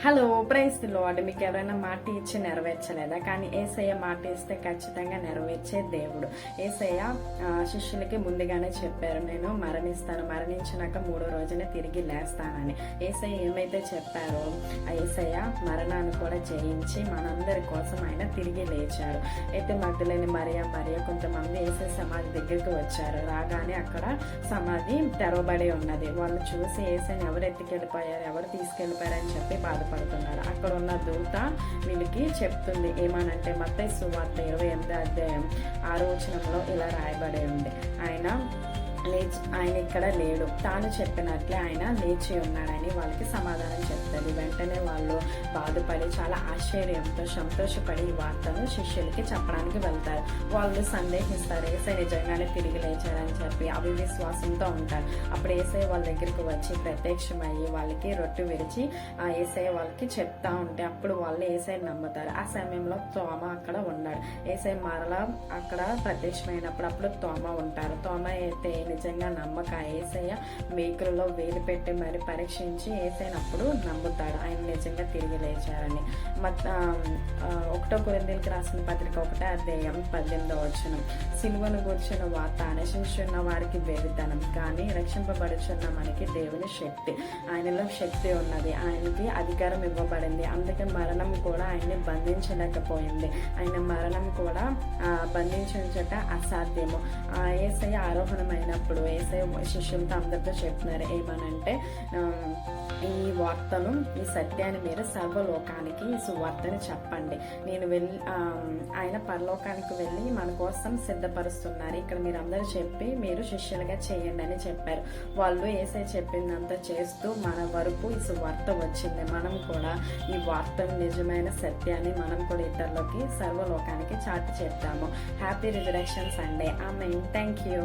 Hello, praise the lord. మీకు ఎవరైనా మాట ఇచ్చి నెరవేర్చలేదా? కానీ యేసయ్య మాట ఇస్తే ఖచ్చితంగా నెరవేర్చే దేవుడు. యేసయ్య శిష్యులకి ముందుగానే చెప్పారు, నేను మరణిస్తాను, మరణించినాక 3వ రోజున తిరిగి లేస్తానని. యేసయ్య ఏమైతే చెప్పారో ఆ యేసయ్య మరణాన్ని కూడా జయించి మనందరి కోసం ఆయన తిరిగి లేచారు. అయితే మగ్దలేని మరియ కొంతమంది యేసయ్య సమాధి దగ్గరికి వచ్చారు. రాగానే అక్కడ సమాధి తెరవబడి ఉన్నది. వాళ్ళు చూసి యేసయ్యని ఎవరు ఎత్తుకెళ్ళిపోయారు, ఎవరు తీసుకెళ్ళిపోయారని చెప్పి బాధపడుతున్నారు. అక్కడ ఉన్న దూత వీళ్ళకి చెప్తుంది ఏమనంటే, మత్తయి సువార్త 28వ అధ్యాయం 6వ వచనంలో ఇలా రాయబడి ఉంది, ఆయన ఇక్కడ లేడు, తాను చెప్పినట్లే ఆయన లేచి ఉన్నాడని వాళ్ళకి సమాధానం చెప్తుంది. వెంటనే వాళ్ళు బాధపడి చాలా ఆశ్చర్యంతో సంతోషపడి ఈ వార్తను శిష్యులకి చెప్పడానికి వెళ్తారు. వాళ్ళు సందేహిస్తారు, ఏసై నిజంగానే తిరిగి లేచారని చెప్పి అవిశ్వాసంతో ఉంటారు. అప్పుడు ఏసై వాళ్ళ దగ్గరికి వచ్చి ప్రత్యక్షమయ్యి వాళ్ళకి రొట్టె విరిచి ఆ ఏసై వాళ్ళకి చెప్తా ఉంటే అప్పుడు వాళ్ళు ఏసై నమ్ముతారు. ఆ సమయంలో తోమ అక్కడ ఉన్నాడు. ఏసై మరలా అక్కడ ప్రత్యక్షమైనప్పుడు అప్పుడు తోమ ఉంటారు. తోమ అయితే నిజంగా నమ్మక యేసయ్య మేకులలో వేలు పెట్టి మరి పరీక్షించి యేసయ్యనప్పుడు నమ్ముతాడు ఆయన నిజంగా తిరిగి లేచారని. 1 కొరింథీయులకు రాసిన పత్రిక 1వ అధ్యాయం 18వ వచనం, సిలువను గూర్చిన వార్త నశించున్న వారికి వెరితనం, కానీ రక్షింపబడుచున్న మనకి దేవుని శక్తి. ఆయనలో శక్తి ఉన్నది, ఆయనకి అధికారం ఇవ్వబడింది. అందుకే మరణం కూడా ఆయన్ని బంధించలేకపోయింది. ఆయన మరణం కూడా బంధించట అసాధ్యము. యేసయ్య ఆరోహణమైనప్పుడు యేసయ్య శిష్యులతో అందరితో చెప్తున్నారు ఏమనంటే, ఈ వార్తను, ఈ సత్యాన్ని మీరు సర్వలోకానికి ఈ సువార్తని చెప్పండి. నేను ఆయన పరలోకానికి వెళ్ళి మన కోసం సిద్ధపరుస్తున్నారు, ఇక్కడ మీరు అందరూ చెప్పి మీరు శిష్యులుగా చేయండి అని చెప్పారు. వాళ్ళు యేసయ్య చెప్పిందంతా చేస్తూ మన వరకు ఈ సువార్త వచ్చింది. మనం కూడా ఈ వార్తను, నిజమైన సత్యాన్ని మనం కూడా ఇతరులకి సర్వలోకానికి చాటి చెప్తాము. Happy resurrection Sunday. Amen. Thank you.